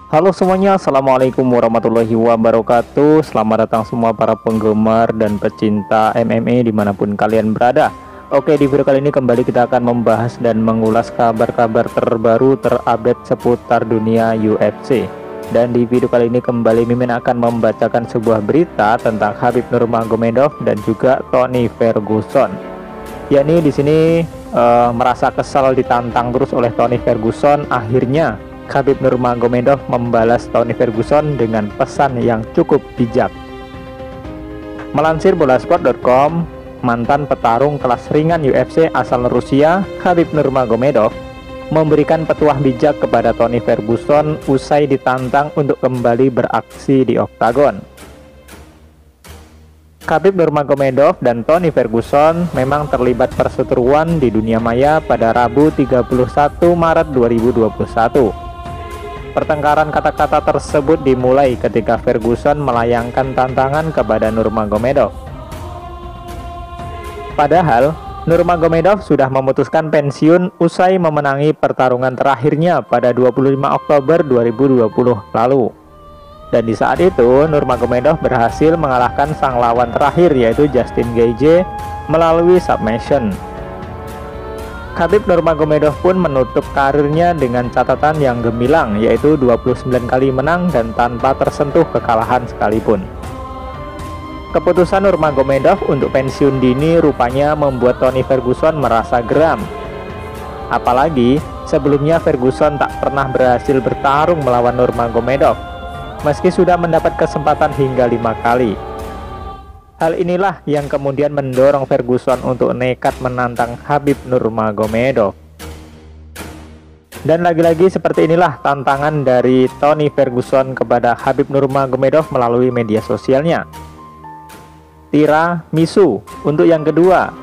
Halo semuanya, Assalamualaikum warahmatullahi wabarakatuh. Selamat datang semua para penggemar dan pecinta MMA dimanapun kalian berada. Oke, di video kali ini kembali kita akan membahas dan mengulas kabar-kabar terbaru terupdate seputar dunia UFC. Dan di video kali ini kembali Mimin akan membacakan sebuah berita tentang Khabib Nurmagomedov dan juga Tony Ferguson. Yakni di sini merasa kesal ditantang terus oleh Tony Ferguson, akhirnya Khabib Nurmagomedov membalas Tony Ferguson dengan pesan yang cukup bijak. Melansir bolasport.com, mantan petarung kelas ringan UFC asal Rusia, Khabib Nurmagomedov, memberikan petuah bijak kepada Tony Ferguson usai ditantang untuk kembali beraksi di oktagon. Khabib Nurmagomedov dan Tony Ferguson memang terlibat perseteruan di dunia maya pada Rabu 31 Maret 2021. Pertengkaran kata-kata tersebut dimulai ketika Ferguson melayangkan tantangan kepada Nurmagomedov. Padahal, Nurmagomedov sudah memutuskan pensiun usai memenangi pertarungan terakhirnya pada 25 Oktober 2020 lalu. Dan di saat itu, Nurmagomedov berhasil mengalahkan sang lawan terakhir yaitu Justin Gaethje melalui submission. Khabib Nurmagomedov pun menutup karirnya dengan catatan yang gemilang, yaitu 29 kali menang dan tanpa tersentuh kekalahan sekalipun. Keputusan Nurmagomedov untuk pensiun dini rupanya membuat Tony Ferguson merasa geram. Apalagi sebelumnya Ferguson tak pernah berhasil bertarung melawan Nurmagomedov, meski sudah mendapat kesempatan hingga 5 kali. Hal inilah yang kemudian mendorong Ferguson untuk nekat menantang Khabib Nurmagomedov. Dan lagi-lagi seperti inilah tantangan dari Tony Ferguson kepada Khabib Nurmagomedov melalui media sosialnya. Tiramisu, untuk yang kedua,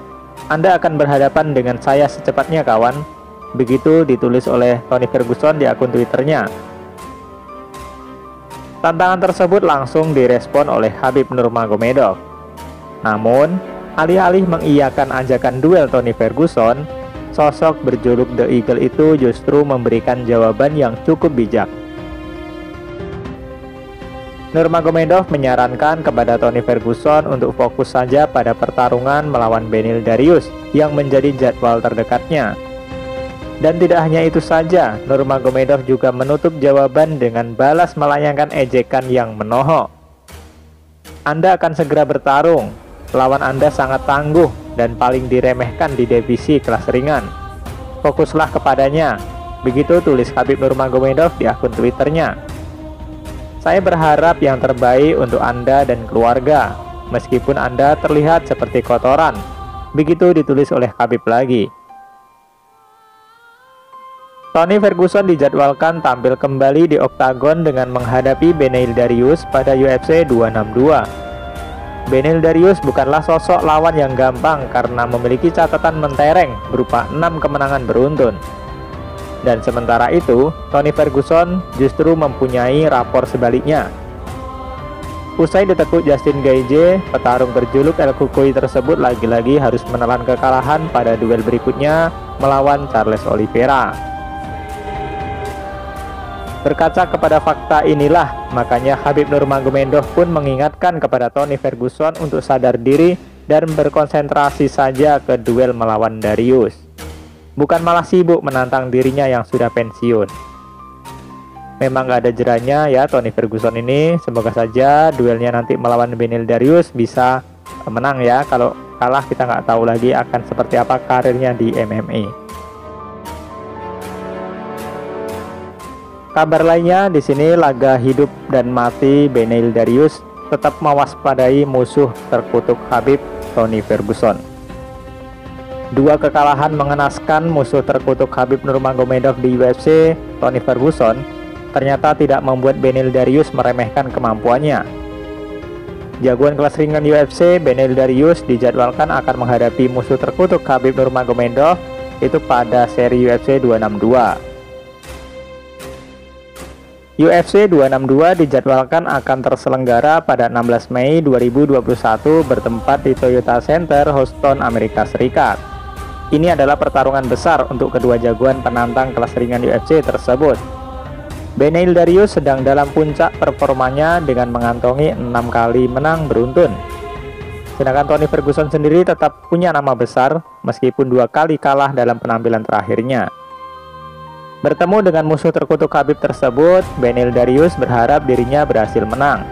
Anda akan berhadapan dengan saya secepatnya kawan. Begitu ditulis oleh Tony Ferguson di akun Twitternya. Tantangan tersebut langsung direspon oleh Khabib Nurmagomedov. Namun, alih-alih mengiyakan ajakan duel Tony Ferguson, sosok berjuluk The Eagle itu justru memberikan jawaban yang cukup bijak. Nurmagomedov menyarankan kepada Tony Ferguson untuk fokus saja pada pertarungan melawan Beneil Dariush yang menjadi jadwal terdekatnya. Dan tidak hanya itu saja, Nurmagomedov juga menutup jawaban dengan balas melayangkan ejekan yang menohok. Anda akan segera bertarung. Lawan Anda sangat tangguh dan paling diremehkan di divisi kelas ringan. Fokuslah kepadanya. Begitu tulis Khabib Nurmagomedov di akun Twitternya. Saya berharap yang terbaik untuk Anda dan keluarga, meskipun Anda terlihat seperti kotoran. Begitu ditulis oleh Khabib lagi. Tony Ferguson dijadwalkan tampil kembali di oktagon dengan menghadapi Beneil Dariush pada UFC 262. Beneil Dariush bukanlah sosok lawan yang gampang karena memiliki catatan mentereng berupa 6 kemenangan beruntun. Dan sementara itu, Tony Ferguson justru mempunyai rapor sebaliknya. Usai ditekuk Justin Gaethje, petarung berjuluk El Cucuy tersebut lagi-lagi harus menelan kekalahan pada duel berikutnya melawan Charles Oliveira. Berkaca kepada fakta inilah, makanya Khabib Nurmagomedov pun mengingatkan kepada Tony Ferguson untuk sadar diri dan berkonsentrasi saja ke duel melawan Dariush. Bukan malah sibuk menantang dirinya yang sudah pensiun. Memang gak ada jeranya ya Tony Ferguson ini, semoga saja duelnya nanti melawan Beneil Dariush bisa menang ya. Kalau kalah kita nggak tahu lagi akan seperti apa karirnya di MMA. Kabar lainnya di sini laga hidup dan mati Beneil Dariush tetap mewaspadai musuh terkutuk Khabib Tony Ferguson. Dua kekalahan mengenaskan musuh terkutuk Khabib Nurmagomedov di UFC, Tony Ferguson, ternyata tidak membuat Beneil Dariush meremehkan kemampuannya. Jagoan kelas ringan UFC, Beneil Dariush dijadwalkan akan menghadapi musuh terkutuk Khabib Nurmagomedov itu pada seri UFC 262. UFC 262 dijadwalkan akan terselenggara pada 16 Mei 2021 bertempat di Toyota Center, Houston, Amerika Serikat. Ini adalah pertarungan besar untuk kedua jagoan penantang kelas ringan UFC tersebut. Beneil Darius sedang dalam puncak performanya dengan mengantongi 6 kali menang beruntun. Sedangkan Tony Ferguson sendiri tetap punya nama besar meskipun 2 kali kalah dalam penampilan terakhirnya. Bertemu dengan musuh terkutuk Khabib tersebut, Beneil Darius berharap dirinya berhasil menang.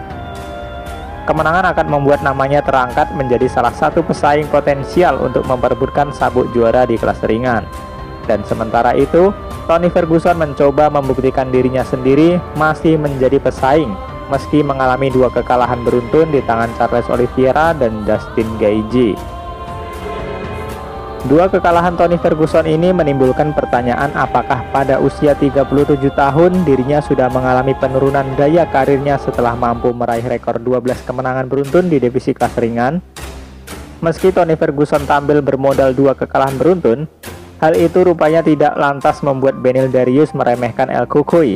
Kemenangan akan membuat namanya terangkat menjadi salah satu pesaing potensial untuk memperebutkan sabuk juara di kelas ringan. Dan sementara itu, Tony Ferguson mencoba membuktikan dirinya sendiri masih menjadi pesaing meski mengalami 2 kekalahan beruntun di tangan Charles Oliveira dan Justin Gaethje. 2 kekalahan Tony Ferguson ini menimbulkan pertanyaan apakah pada usia 37 tahun dirinya sudah mengalami penurunan daya karirnya setelah mampu meraih rekor 12 kemenangan beruntun di divisi kelas ringan. Meski Tony Ferguson tampil bermodal 2 kekalahan beruntun, hal itu rupanya tidak lantas membuat Beneil Darius meremehkan El Cucuy.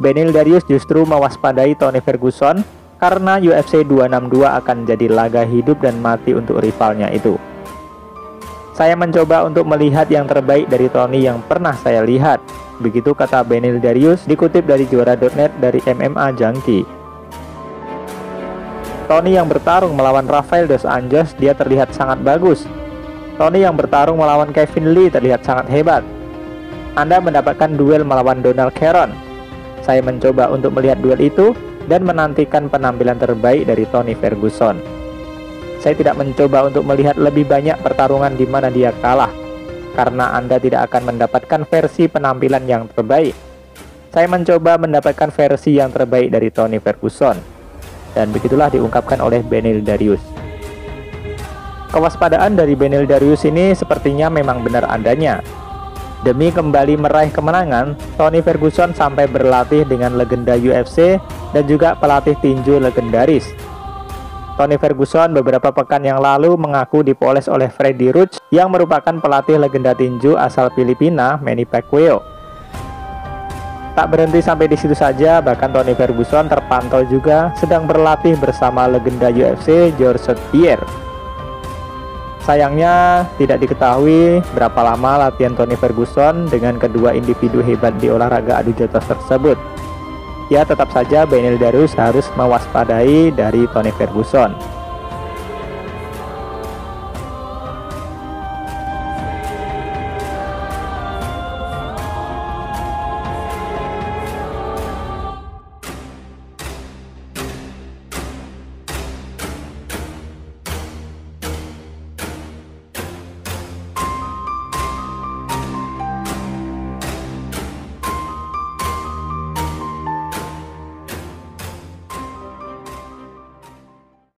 Beneil Darius justru mewaspadai Tony Ferguson karena UFC 262 akan jadi laga hidup dan mati untuk rivalnya itu. Saya mencoba untuk melihat yang terbaik dari Tony yang pernah saya lihat, begitu kata Beneil Darius dikutip dari juara.net dari MMA Junkie. Tony yang bertarung melawan Rafael dos Anjos, dia terlihat sangat bagus. Tony yang bertarung melawan Kevin Lee terlihat sangat hebat. Anda mendapatkan duel melawan Donald Cerrone. Saya mencoba untuk melihat duel itu dan menantikan penampilan terbaik dari Tony Ferguson. Saya tidak mencoba untuk melihat lebih banyak pertarungan di mana dia kalah, karena Anda tidak akan mendapatkan versi penampilan yang terbaik. Saya mencoba mendapatkan versi yang terbaik dari Tony Ferguson. Dan begitulah diungkapkan oleh Beneil Darius. Kewaspadaan dari Beneil Darius ini sepertinya memang benar adanya. Demi kembali meraih kemenangan, Tony Ferguson sampai berlatih dengan legenda UFC dan juga pelatih tinju legendaris. Tony Ferguson beberapa pekan yang lalu mengaku dipoles oleh Freddie Roach yang merupakan pelatih legenda tinju asal Filipina, Manny Pacquiao. Tak berhenti sampai di situ saja, bahkan Tony Ferguson terpantau juga sedang berlatih bersama legenda UFC George St. Pierre. Sayangnya tidak diketahui berapa lama latihan Tony Ferguson dengan kedua individu hebat di olahraga adu jotos tersebut. Ya, tetap saja Beneil Darius harus mewaspadai dari Tony Ferguson.